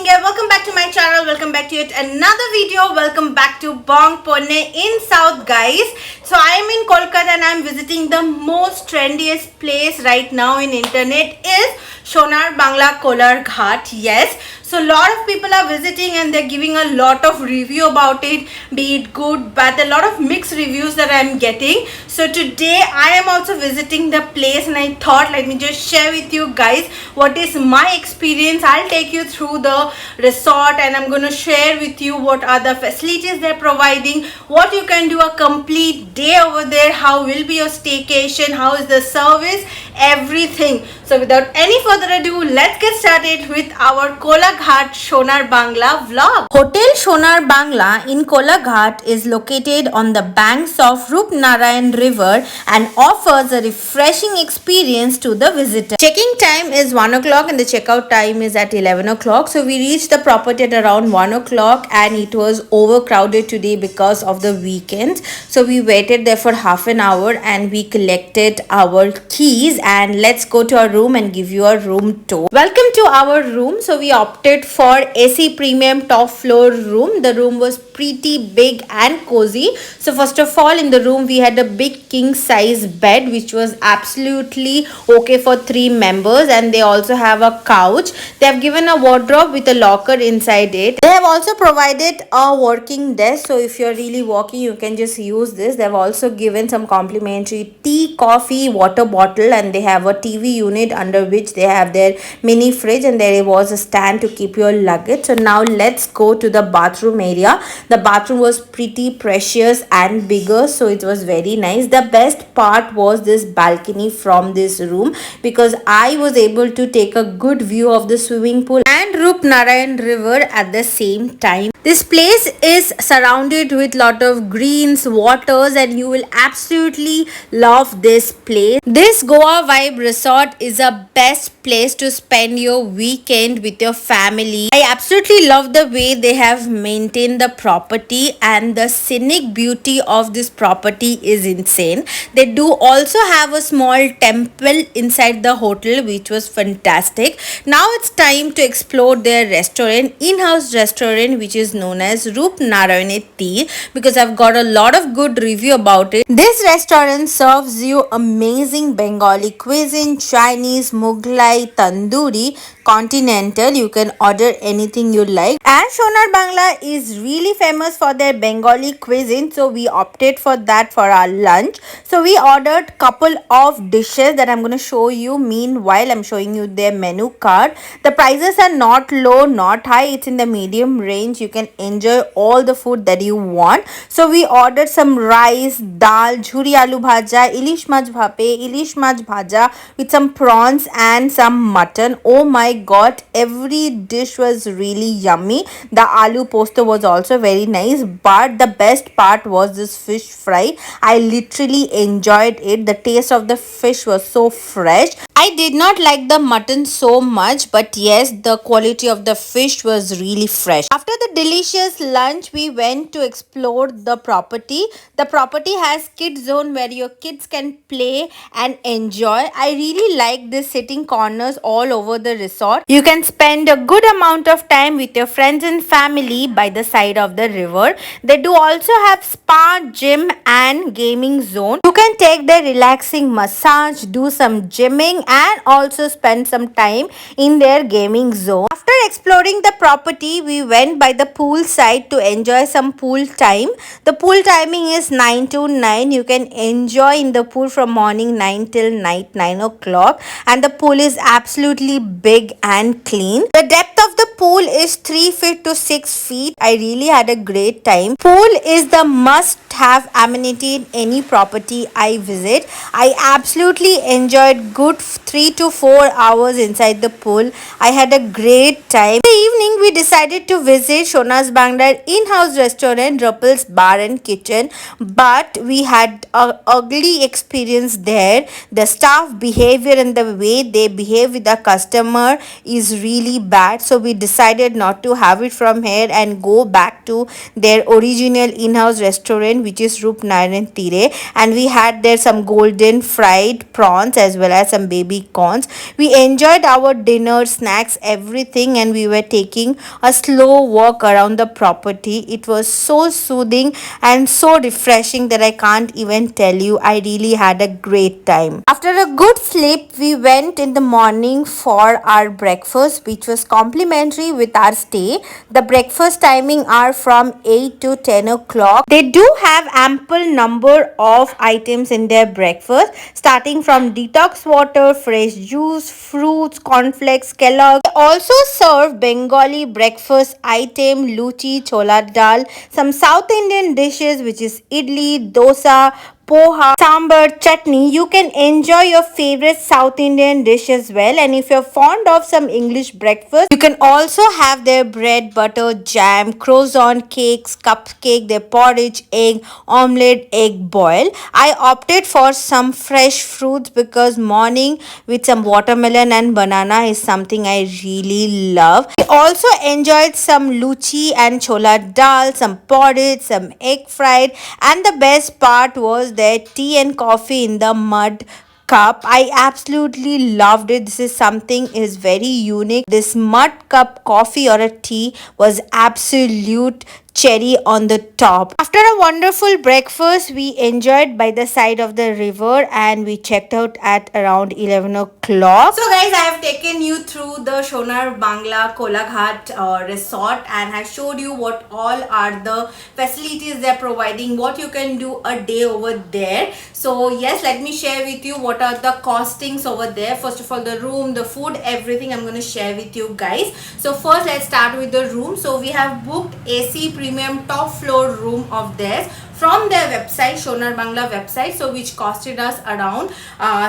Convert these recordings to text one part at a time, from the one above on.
here. Welcome back to my channel. Welcome back to yet another video. Welcome back to Bong Pune in South, guys. So I am in Kolkata and I am visiting the most trendiest place right now in internet is Sonar Bangla Kolar Ghat. Yes. So a lot of people are visiting and they're giving a lot of review about it, be it good, bad, a lot of mixed reviews that I'm getting. So today I am also visiting the place and I thought let me just share with you guys what is my experience. I'll take you through the resort and I'm going to share with you what are the facilities they're providing, what you can do a complete day over there, how will be your staycation, how is the service, everything. So without any further ado, let's get started with our Kolaghat Sonar Bangla vlog. Hotel Sonar Bangla in Kolaghat is located on the banks of Rupnarayan River and offers a refreshing experience to the visitor. Check-in time is 1 o'clock and the checkout time is at 11 o'clock. So we reached the property at around 1 o'clock and it was overcrowded today because of the weekends. So we waited there for half an hour and we collected our keys and let's go to our room and give you a room tour. Welcome to our room. So we opted for AC premium top floor room. The room was pretty big and cozy. So first of all, in the room we had a big king size bed which was absolutely okay for 3 members, and they also have a couch. They have given a wardrobe with a locker inside it. They have also provided a working desk, so if you're really walking you can just use this. They have also given some complimentary tea, coffee, water bottle, and they have a TV unit under which they have their mini fridge, and there was a stand to keep your luggage. So now let's go to the bathroom area. The bathroom was pretty precious and bigger, so it was very nice. The best part was this balcony from this room because I was able to take a good view of the swimming pool and Rupnarayan River at the same time. This place is surrounded with lot of greens, waters, and you will absolutely love this place. This Goa Vibe Resort is a best place to spend your weekend with your family. I absolutely love the way they have maintained the property, and the scenic beauty of this property is insane. They do also have a small temple inside the hotel which was fantastic. Now it's time to explore their restaurant, in-house restaurant, which is known as Rupnarayan Tea, because I've got a lot of good review about it. This restaurant serves you amazing Bengali cuisine, Chinese, Mughlai, Tandoori, continental. You can order anything you like. And Sonar Bangla is really famous for their Bengali cuisine, so we opted for that for our lunch. So we ordered couple of dishes that I'm going to show you. Meanwhile, I'm showing you their menu card. The prices are not low, not high. It's in the medium range. You can enjoy all the food that you want. So we ordered some rice, dal, jhuri aloo bhaja, ilish mach bhape, ilish mach bhaja with some prawns and some mutton. Oh my god, every dish was really yummy. The aloo posto was also very nice, but the best part was this fish fry. I literally enjoyed it. The taste of the fish was so fresh. I did not like the mutton so much, but yes, the quality of the fish was really fresh. After the delicious lunch, we went to explore the property. The property has kids zone where your kids can play and enjoy. I really like this sitting corners all over the resort. You can spend a good amount of time with your friends and family by the side of the river. They do also have spa, gym and gaming zone. You can take the relaxing massage, do some gymming and also spend some time in their gaming zone. After exploring the property, we went by the pool side to enjoy some pool time. The pool timing is 9 to 9. You can enjoy in the pool from morning 9 till night 9 o'clock, and the pool is absolutely big and clean. The depth of the pool is 3 feet to 6 feet. I really had a great time. Pool is the must have amenity in any property I visit. I absolutely enjoyed good 3 to 4 hours inside the pool. I had a great time. In the evening, we decided to visit Sonar Bangla in-house restaurant, Ruppel's Bar and Kitchen, but we had a ugly experience there. The staff behavior and the way they behave with the customer is really bad, so we decided not to have it from here and go back to their original in-house restaurant, which is Rup Narayan Tire, and we had there some golden fried prawns as well as some baby corns. We enjoyed our dinner, snacks, everything, and we were taking a slow walk around the property. It was so soothing and so refreshing that I can't even tell you. I really had a great time. After a good sleep, we went in the morning for our breakfast, which was complimentary with our stay. The breakfast timing are from 8 to 10 o'clock. They do have ample number of items in their breakfast, starting from detox water, fresh juice, fruits, cornflakes, Kellogg. They also serve Bengali breakfast item, luchi, chola dal, some South Indian dishes which is idli, dosa, poha, sambar, chutney. You can enjoy your favorite South Indian dish as well. And if you're fond of some English breakfast, you can also have their bread, butter, jam, croissant, cakes, cupcake, their porridge, egg, omelette, egg boil. I opted for some fresh fruits because morning with some watermelon and banana is something I really love. We also enjoyed some luchi and chola dal, some porridge, some egg fried, and the best part was their tea and coffee in the mud cup. I absolutely loved it. This is something is very unique. This mud cup coffee or a tea was absolute cherry on the top. After a wonderful breakfast, we enjoyed by the side of the river and we checked out at around 11 o'clock. So guys, I have taken you through the Sonar Bangla Kolaghat resort and I showed you what all are the facilities they're providing, what you can do a day over there. So yes, let me share with you what are the costings over there. First of all, the room, the food, everything I'm going to share with you guys. So first, let's start with the room. So we have booked AC premium top floor room of theirs from their website, Sonar Bangla website, so which costed us around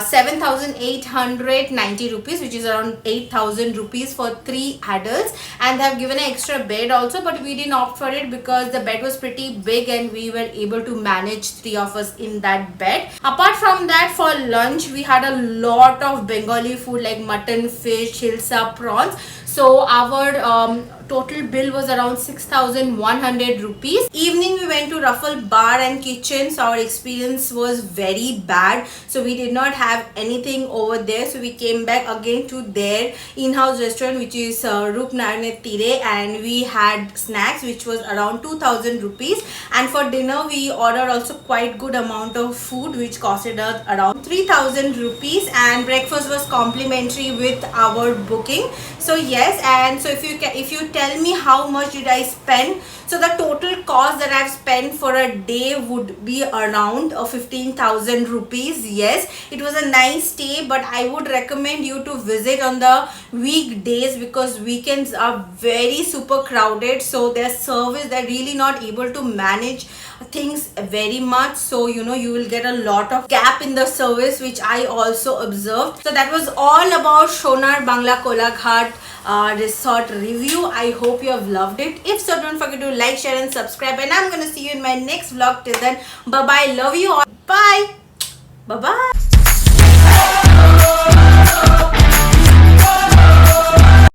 7,890 rupees, which is around 8,000 rupees for 3 adults, and they have given an extra bed also, but we didn't opt for it because the bed was pretty big and we were able to manage 3 of us in that bed. Apart from that, for lunch we had a lot of Bengali food like mutton, fish, hilsa, prawns. So our total bill was around 6,100 rupees. Evening we went to Ruffle Bar and Kitchen. So our experience was very bad. So we did not have anything over there. So we came back again to their in-house restaurant, which is Rup Narayan Tire, and we had snacks which was around 2,000 rupees. And for dinner we ordered also quite good amount of food which costed us around 3,000 rupees, and breakfast was complimentary with our booking. So yes, and so if you tell me how much did I spend, so the total cost that I've spent for a day would be around 15,000 rupees. Yes, it was a nice stay, but I would recommend you to visit on the weekdays because weekends are very super crowded. So their service, they're really not able to manage things very much, so you will get a lot of gap in the service, which I also observed. So that was all about Sonar Bangla Kolaghat resort review. I hope you have loved it. If so, don't forget to like, share and subscribe, and I'm gonna see you in my next vlog. Till then, bye bye, love you all, bye bye.